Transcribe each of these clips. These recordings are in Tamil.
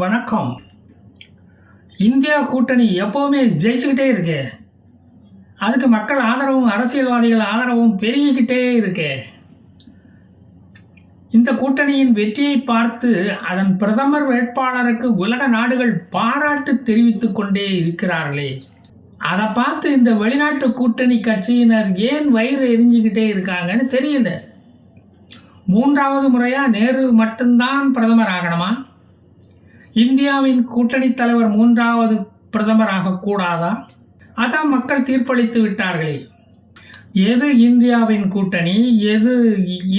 வணக்கம். இந்தியா கூட்டணி எப்போவுமே ஜெயிச்சுக்கிட்டே இருக்கு. அதுக்கு மக்கள் ஆதரவும் அரசியல்வாதிகள் ஆதரவும் பெருகிக்கிட்டே இருக்கு. இந்த கூட்டணியின் வெற்றியை பார்த்து அதன் பிரதமர் வேட்பாளருக்கு உலக நாடுகள் பாராட்டு தெரிவித்துக் கொண்டே இருக்கிறார்களே, அதை பார்த்து இந்த வெளிநாட்டு கூட்டணி கட்சியினர் ஏன் வயிறு எரிஞ்சுக்கிட்டே இருக்காங்கன்னு தெரியல. 3வது முறையா நேரு மட்டும்தான் பிரதமர் ஆகணுமா? இந்தியாவின் கூட்டணி தலைவர் 3வது பிரதமர் ஆகக்கூடாதா? அதான் மக்கள் தீர்ப்பளித்து விட்டார்களே. எது இந்தியாவின் கூட்டணி, எது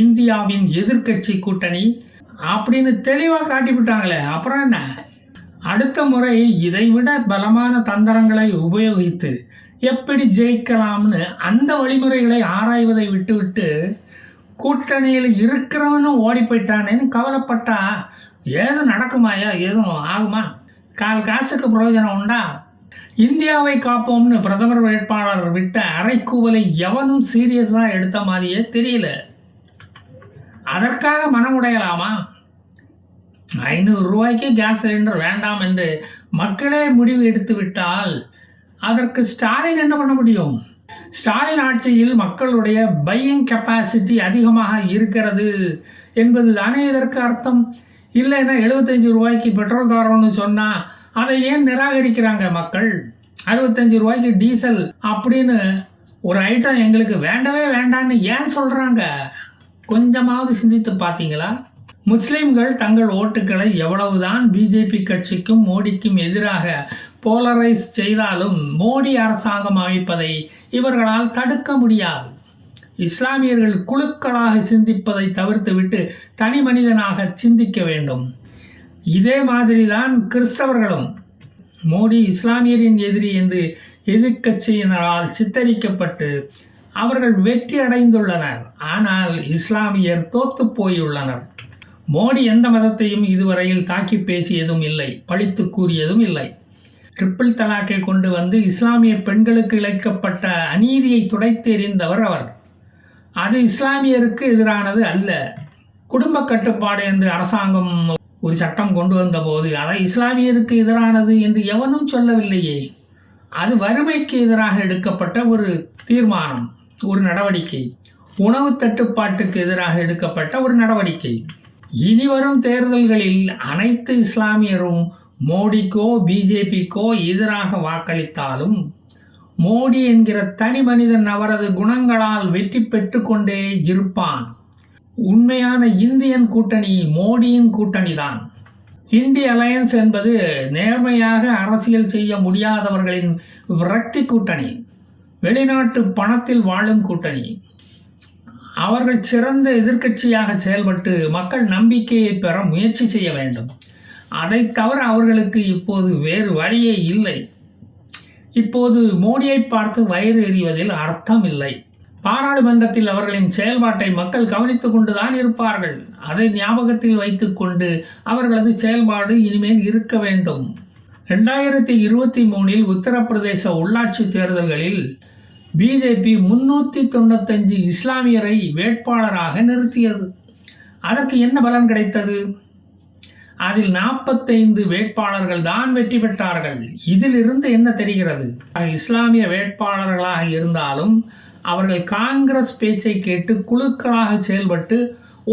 இந்தியாவின் எதிர்க்கட்சி கூட்டணி அப்படின்னு தெளிவாக காட்டிவிட்டாங்களே. அப்புறம் என்ன? அடுத்த முறை இதைவிட பலமான தந்திரங்களை உபயோகித்து எப்படி ஜெயிக்கலாம்னு அந்த வழிமுறைகளை ஆராய்வதை விட்டுவிட்டு கூட்டணியில் இருக்கிறவனும் ஓடி போயிட்டானேன்னு கவலைப்பட்டா ஏது நடக்குமாயா? எதுவும் ஆகுமா? கால் காசுக்கு பிரயோஜனம் உண்டா? இந்தியாவை காப்போம்னு பிரதமர் வேட்பாளர் விட்ட அரைக்கூவலை எவனும் சீரியஸாக எடுத்த மாதிரியே தெரியல. அதற்காக மனமுடையலாமா? 500 ரூபாய்க்கு கேஸ் சிலிண்டர் வேண்டாம் என்று மக்களே முடிவு எடுத்து விட்டால் அதற்கு ஸ்டாலின் என்ன பண்ண முடியும்? ஸ்டாலின் ஆட்சியில் மக்களுடைய பையிங் கெப்பாசிட்டி அதிகமாக இருக்கிறது என்பது தானே இதற்கு அர்த்தம். இல்லைன்னா 75 ரூபாய்க்கு பெட்ரோல் தரோன்னு சொன்னால் அதை ஏன் நிராகரிக்கிறாங்க மக்கள்? 65 ரூபாய்க்கு டீசல் அப்படின்னு ஒரு ஐட்டம் எங்களுக்கு வேண்டவே வேண்டான்னு ஏன் சொல்கிறாங்க? கொஞ்சமாவது சிந்தித்து பார்த்தீங்களா? முஸ்லிம்கள் தங்கள் ஓட்டுக்களை எவ்வளவுதான் பிஜேபி கட்சிக்கும் மோடிக்கும் எதிராக போலரைஸ் செய்தாலும் மோடி அரசாங்கம் அமைப்பதை இவர்களால் தடுக்க முடியாது. இஸ்லாமியர்கள் குழுக்களாக சிந்திப்பதை தவிர்த்துவிட்டு தனி மனிதனாக சிந்திக்க வேண்டும். இதே மாதிரி தான் கிறிஸ்தவர்களும். மோடி இஸ்லாமியரின் எதிரி என்று எதிர்க்கட்சியினரால் சித்தரிக்கப்பட்டு அவர்கள் வெற்றி அடைந்துள்ளனர். ஆனால் இஸ்லாமியர் தோத்து போயுள்ளனர். மோடி எந்த மதத்தையும் இதுவரையில் தாக்கி பேசியதும் இல்லை, பழித்து கூறியதும் இல்லை. ட்ரிபிள் தலாக்கை கொண்டு வந்து இஸ்லாமிய பெண்களுக்கு இழைக்கப்பட்ட அநீதியை துடைத்தெறிந்தவர் அவர். அது இஸ்லாமியருக்கு எதிரானது அல்ல. குடும்ப கட்டுப்பாடு என்று அரசாங்கம் ஒரு சட்டம் கொண்டு வந்த போது அதை இஸ்லாமியருக்கு எதிரானது என்று எவனும் சொல்லவில்லையே. அது வறுமைக்கு எதிராக எடுக்கப்பட்ட ஒரு தீர்மானம், ஒரு நடவடிக்கை. உணவு தட்டுப்பாட்டுக்கு எதிராக எடுக்கப்பட்ட ஒரு நடவடிக்கை. இனிவரும் தேர்தல்களில் அனைத்து இஸ்லாமியரும் மோடிக்கோ பிஜேபிக்கோ எதிராக வாக்களித்தாலும் மோடி என்கிற தனி மனிதன் அவரது குணங்களால் வெற்றி பெற்று கொண்டே இருப்பான். உண்மையான இந்தியன் கூட்டணி மோடியின் கூட்டணி தான். இண்டி அலையன்ஸ் என்பது நேர்மையாக அரசியல் செய்ய முடியாதவர்களின் விரக்தி கூட்டணி, வெளிநாட்டு பணத்தில் வாழும் கூட்டணி. அவர்கள் சிறந்த எதிர்க்கட்சியாக செயல்பட்டு மக்கள் நம்பிக்கையை பெற முயற்சி செய்ய வேண்டும். அதை தவிர அவர்களுக்கு இப்போது வேறு வழியே இல்லை. இப்போது மோடியை பார்த்து வயிறு எறிவதில் அர்த்தம் இல்லை. பாராளுமன்றத்தில் அவர்களின் செயல்பாட்டை மக்கள் கவனித்து கொண்டுதான் இருப்பார்கள். அதை ஞாபகத்தில் வைத்துக்கொண்டு அவர்களது செயல்பாடு இனிமேல் இருக்க வேண்டும். 2023 உத்தரப்பிரதேச உள்ளாட்சி தேர்தல்களில் பிஜேபி 395 இஸ்லாமியரை வேட்பாளராக நிறுத்தியது. அதற்கு என்ன பலன் கிடைத்தது? அதில் 45 வேட்பாளர்கள் தான் வெற்றி பெற்றார்கள். இதிலிருந்து என்ன தெரிகிறது? இஸ்லாமிய வேட்பாளர்களாக இருந்தாலும் அவர்கள் காங்கிரஸ் பேச்சை கேட்டு குழுக்களாக செயல்பட்டு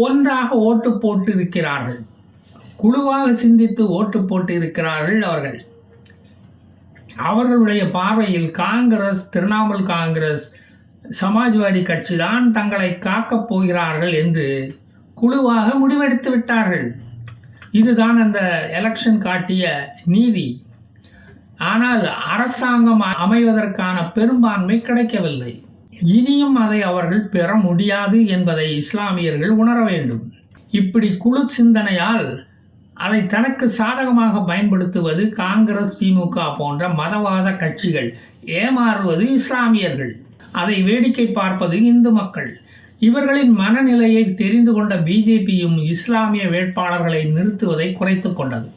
ஒன்றாக ஓட்டு போட்டு இருக்கிறார்கள். குழுவாக சிந்தித்து ஓட்டு போட்டு இருக்கிறார்கள். அவர்களுடைய பார்வையில் காங்கிரஸ், திரிணாமுல் காங்கிரஸ், சமாஜ்வாடி கட்சி தான் தங்களை காக்கப் போகிறார்கள் என்று குழுவாக முடிவெடுத்து விட்டார்கள். இதுதான் அந்த எலெக்ஷன் காட்டிய நீதி. ஆனால் அரசாங்கம் அமைவதற்கான பெரும்பான்மை கிடைக்கவில்லை. இனியும் அதை அவர்கள் பெற முடியாது என்பதை இஸ்லாமியர்கள் உணர வேண்டும். இப்படி குழு சிந்தனையால் அதை தனக்கு சாதகமாக பயன்படுத்துவது காங்கிரஸ், திமுக போன்ற மதவாத கட்சிகள், ஏமாறுவது இஸ்லாமியர்கள், அதை வேடிக்கை பார்ப்பது இந்து மக்கள். இவர்களின் மனநிலையை தெரிந்து கொண்ட பிஜேபியும் இஸ்லாமிய வேட்பாளர்களை நிறுத்துவதை குறைத்து கொண்டது.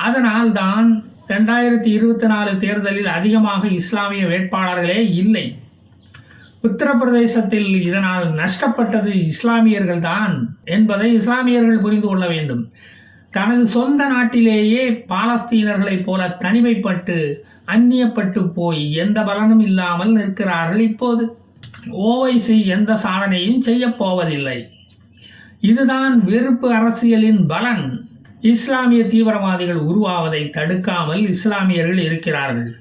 அதனால் தான் 2024 தேர்தலில் அதிகமாக இஸ்லாமிய வேட்பாளர்களே இல்லை. உத்தரப்பிரதேசத்தில் இதனால் நஷ்டப்பட்டது இஸ்லாமியர்கள் தான் என்பதை இஸ்லாமியர்கள் புரிந்து கொள்ள வேண்டும். தனது சொந்த நாட்டிலேயே பாலஸ்தீனர்களைப் போல தனிமைப்பட்டு அந்நியப்பட்டு போய் எந்த பலனும் இல்லாமல் நிற்கிறார்கள். இப்போது ஓவைசி எந்த சாதனையும் செய்யப் போவதில்லை. இதுதான் வெறுப்பு அரசியலின் பலன். இஸ்லாமிய தீவிரவாதிகள் உருவாவதை தடுக்காமல் இஸ்லாமியர்கள் இருக்கிறார்கள்.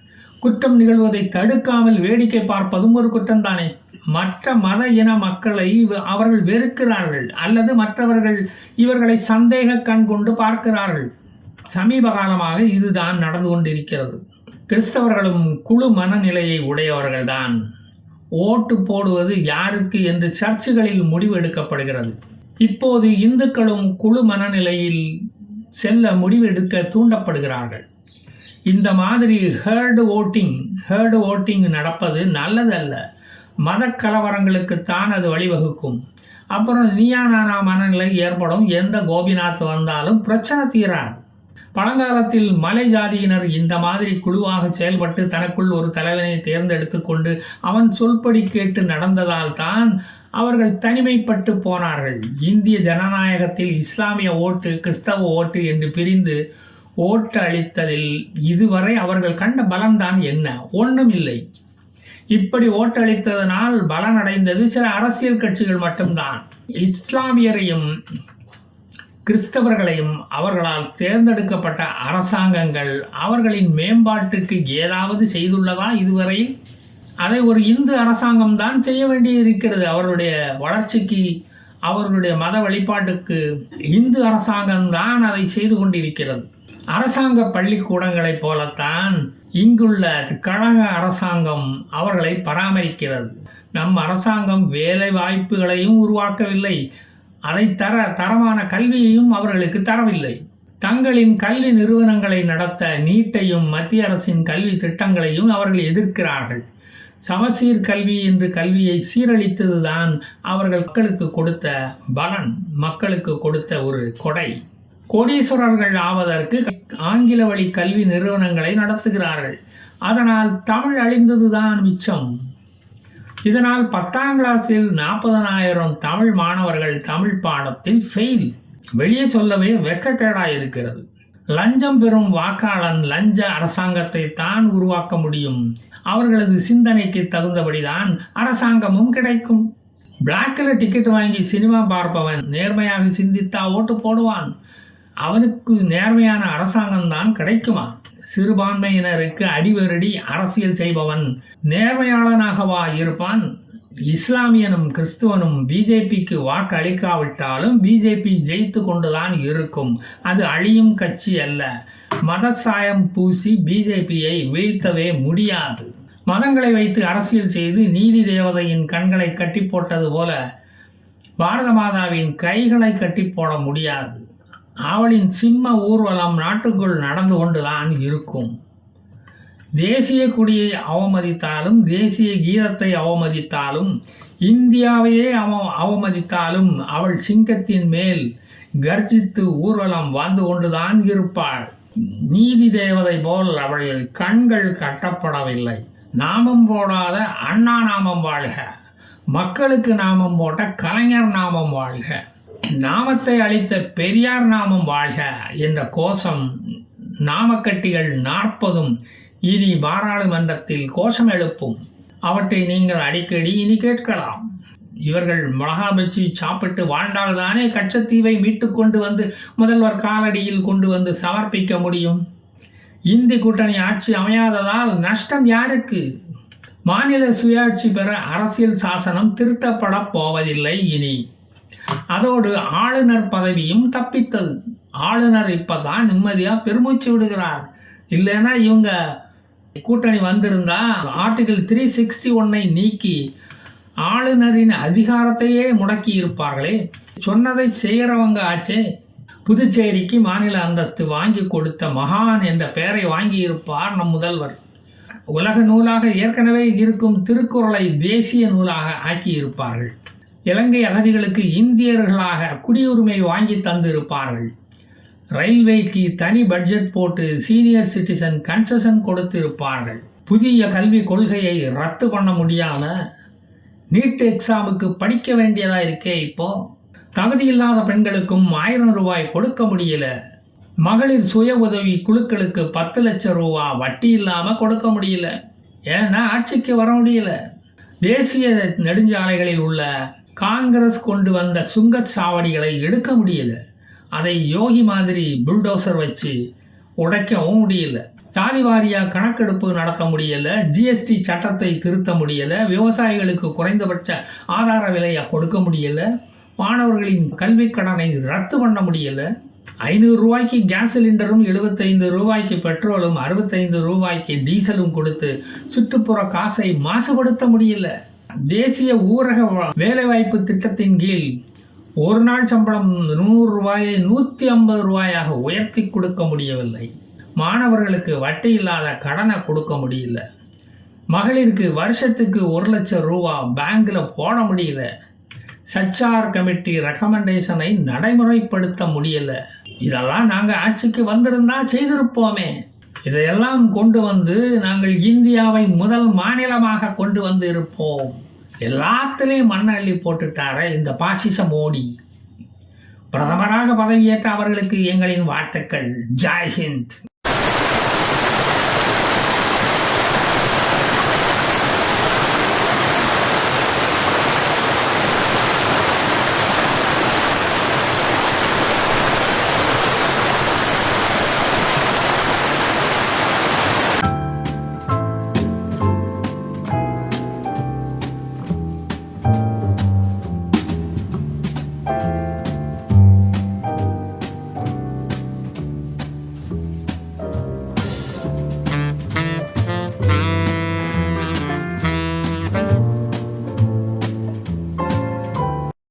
குற்றம் நிகழ்வதை தடுக்காமல் வேடிக்கை பார்ப்பதும் ஒரு குற்றம்தானே. மற்ற மத இன மக்களை அவர்கள் வெறுக்கிறார்கள் அல்லது மற்றவர்கள் இவர்களை சந்தேக கண் கொண்டு பார்க்கிறார்கள். சமீப காலமாக இதுதான் நடந்து கொண்டிருக்கிறது. கிறிஸ்தவர்களும் குழு மனநிலையை உடையவர்கள்தான். ஓட்டு போடுவது யாருக்கு என்று சர்ச்சுகளில் முடிவு எடுக்கப்படுகிறது. இப்போது இந்துக்களும் குழு மனநிலையில் செல்ல முடிவெடுக்க தூண்டப்படுகிறார்கள். இந்த மாதிரி ஹேர்டு ஓட்டிங் நடப்பது நல்லதல்ல. மத கலவரங்களுக்குத்தான் அது வழிவகுக்கும். அப்புறம் நீயா நானா மனநிலை ஏற்படும். எந்த கோபிநாத் வந்தாலும் பிரச்சனை தீராது. பழங்காலத்தில் மலை ஜாதியினர் இந்த மாதிரி குழுவாக செயல்பட்டு தனக்குள் ஒரு தலைவனை தேர்ந்தெடுத்து கொண்டு அவன் சொல்படி கேட்டு நடந்ததால் தான் அவர்கள் தனிமைப்பட்டு போனார்கள். இந்திய ஜனநாயகத்தில் இஸ்லாமிய ஓட்டு கிறிஸ்தவ ஓட்டு என்று பிரிந்து ஓட்டு அளித்ததில் இதுவரை அவர்கள் கண்ட பலன்தான் என்ன? ஒன்றும் இல்லை. இப்படி ஓட்டளித்ததனால் பலனடைந்தது சில அரசியல் கட்சிகள் மட்டும்தான். இஸ்லாமியரையும் கிறிஸ்தவர்களையும் அவர்களால் தேர்ந்தெடுக்கப்பட்ட அரசாங்கங்கள் அவர்களின் மேம்பாட்டுக்கு ஏதாவது செய்துள்ளதா இதுவரையில்? அதை ஒரு இந்து அரசாங்கம் தான் செய்ய வேண்டியிருக்கிறது. அவர்களுடைய வளர்ச்சிக்கு, அவர்களுடைய மத வழிபாட்டுக்கு இந்து அரசாங்கம்தான் அதை செய்து கொண்டிருக்கிறது. அரசாங்க பள்ளிக்கூடங்களைப் போலத்தான் இங்குள்ள கழக அரசாங்கம் அவர்களை பராமரிக்கிறது. நம் அரசாங்கம் வேலை வாய்ப்புகளையும் உருவாக்கவில்லை. அதை தரமான கல்வியையும் அவர்களுக்கு தரவில்லை. தங்களின் கல்வி நிறுவனங்களை நடத்த நீட்டையும் மத்திய அரசின் கல்வி திட்டங்களையும் அவர்கள் எதிர்க்கிறார்கள். சமசீர் கல்வி என்று கல்வியை சீரழித்ததுதான் அவர்கள் மக்களுக்கு கொடுத்த பலன், மக்களுக்கு கொடுத்த ஒரு கொடை. கோடீஸ்வரர்கள் ஆவதற்கு ஆங்கில வழி கல்வி நிறுவனங்களை நடத்துகிறார்கள். அதனால் தமிழ் அழிந்ததுதான் மிச்சம். இதனால் 10ஆம் கிளாஸில் 40,000 தமிழ் மாணவர்கள் தமிழ் பாடத்தில் ஃபெயில். வெளியே சொல்லவே வெட்கக்கேடாயிருக்கிறது. லஞ்சம் பெறும் வாக்காளன் லஞ்ச அரசாங்கத்தை தான் உருவாக்க முடியும். அவர்களது சிந்தனைக்கு தகுந்தபடிதான் அரசாங்கமும் கிடைக்கும். பிளாக்கில் டிக்கெட் வாங்கி சினிமா பார்ப்பவன் நேர்மையாக சிந்தித்தா ஓட்டு போடுவான். அவனுக்கு நேர்மையான அரசாங்கம்தான் கிடைக்குமா? சிறுபான்மையினருக்கு அடிவருடி அரசியல் செய்பவன் நேர்மையாளனாகவா இருப்பான்? இஸ்லாமியனும் கிறிஸ்துவனும் பிஜேபிக்கு வாக்கு அளிக்காவிட்டாலும் பிஜேபி ஜெயித்து கொண்டுதான் இருக்கும். அது அழியும் கட்சி அல்ல. மத சாயம் பூசி பிஜேபியை வீழ்த்தவே முடியாது. மதங்களை வைத்து அரசியல் செய்து நீதி தேவதையின் கண்களை கட்டி போட்டது போல பாரத மாதாவின் கைகளை கட்டி போட முடியாது. அவளின் சிம்ம ஊர்வலம் நாட்டுக்குள் நடந்து கொண்டுதான் இருக்கும். தேசிய கொடியை அவமதித்தாலும், தேசிய கீதத்தை அவமதித்தாலும், இந்தியாவையே அவமதித்தாலும் அவள் சிங்கத்தின் மேல் கர்ஜித்து ஊர்வலம் வந்து கொண்டுதான் இருப்பாள். நீதி தேவதை போல் அவள் கண்கள் கட்டப்படவில்லை. நாமம் போடாத அண்ணா நாமம் வாழ்க, மக்களுக்கு நாமம் போட்ட கலைஞர் நாமம் வாழ்க, நாமத்தை அளித்த பெரியார் நாமம் வாழ்க என்ற கோஷம் நாமக்கட்டிகள் 40 இனி பாராளுமன்றத்தில் கோஷம் எழுப்பும். அவற்றை நீங்கள் அடிக்கடி இனி கேட்கலாம். இவர்கள் மிளகா பஜ்ஜி சாப்பிட்டு வாழ்ந்தால்தானே கச்சத்தீவை மீட்டு கொண்டு வந்து முதல்வர் காலடியில் கொண்டு வந்து சமர்ப்பிக்க முடியும். இந்தி கூட்டணி ஆட்சி அமையாததால் நஷ்டம் யாருக்கு? மாநில சுயாட்சி பெற அரசியல் சாசனம் திருத்தப்பட போவதில்லை இனி. அதோடு ஆளுநர் பதவியும் தப்பித்தது. ஆளுநர் இப்பதான் நிம்மதியா பெருமூச்சு விடுகிறார். இல்லைன்னா இவங்க கூட்டணி வந்திருந்தா ஆர்டிகிள் 361 நீக்கி ஆளுநரின் அதிகாரத்தையே முடக்கி இருப்பார்களே. சொன்னதை செய்கிறவங்க ஆச்சே. புதுச்சேரிக்கு மாநில அந்தஸ்து வாங்கி கொடுத்த மகான் என்ற பெயரை வாங்கி இருப்பார் நம் முதல்வர். உலக நூலாக ஏற்கனவே இருக்கும் திருக்குறளை தேசிய நூலாக ஆக்கி இருப்பார்கள். இலங்கை அகதிகளுக்கு இந்தியர்களாக குடியுரிமை வாங்கி தந்திருப்பார்கள். ரயில்வேக்கு தனி பட்ஜெட் போட்டு சீனியர் சிட்டிசன் கன்செஷன் கொடுத்திருப்பார்கள். புதிய கல்விக் கொள்கையை ரத்து பண்ண முடியாம நீட் எக்ஸாமுக்கு படிக்க வேண்டியதா இருக்கே. இப்போ தகுதியில்லாத பெண்களுக்கும் 1000 ரூபாய் கொடுக்க முடியல. மகளிர் சுய உதவி குழுக்களுக்கு 10 லட்சம் ரூபா வட்டி இல்லாமல் கொடுக்க முடியல. ஏன்னா ஆட்சிக்கு வர முடியல. தேசிய நெடுஞ்சாலைகளில் உள்ள காங்கிரஸ் கொண்டு வந்த சுங்கச்சாவடிகளை எடுக்க முடியல. அதை யோகி மாதிரி புல்டோசர் வச்சு உடைக்கவும் முடியல. சாதி வாரியாக கணக்கெடுப்பு நடத்த முடியல. ஜிஎஸ்டி சட்டத்தை திருத்த முடியல. விவசாயிகளுக்கு குறைந்தபட்ச ஆதார விலையை கொடுக்க முடியல. மாணவர்களின் கல்வி கடனை ரத்து பண்ண முடியல. 500 ரூபாய்க்கு கேஸ் சிலிண்டரும் 75 ரூபாய்க்கு பெட்ரோலும் 65 ரூபாய்க்கு டீசலும் கொடுத்து சுற்றுப்புற காசை மாசுபடுத்த முடியல. தேசிய ஊரக வேலைவாய்ப்பு திட்டத்தின் கீழ் ஒரு நாள் சம்பளம் 100 ரூபாயை 150 ரூபாயாக உயர்த்தி கொடுக்க முடியவில்லை. மாணவர்களுக்கு வட்டி இல்லாத கடனை கொடுக்க முடியல. மகளிருக்கு வருஷத்துக்கு 1 லட்சம் ரூபா பேங்க்ல போட முடியல. சச்சார் கமிட்டி ரெக்கமெண்டேஷனை நடைமுறைப்படுத்த முடியல. இதெல்லாம் நாங்கள் ஆட்சிக்கு வந்திருந்தா செய்திருப்போமே. இதையெல்லாம் கொண்டு வந்து நாங்கள் இந்தியாவை முதல் மாநிலமாக கொண்டு வந்து இருப்போம். எல்லாத்திலையும் மண்ணை அள்ளி போட்டுட்டார இந்த பாசிச மோடி. பிரதமராக பதவியேற்ற அவர்களுக்கு எங்களின் வாழ்த்துக்கள். ஜெய் ஹிந்த். you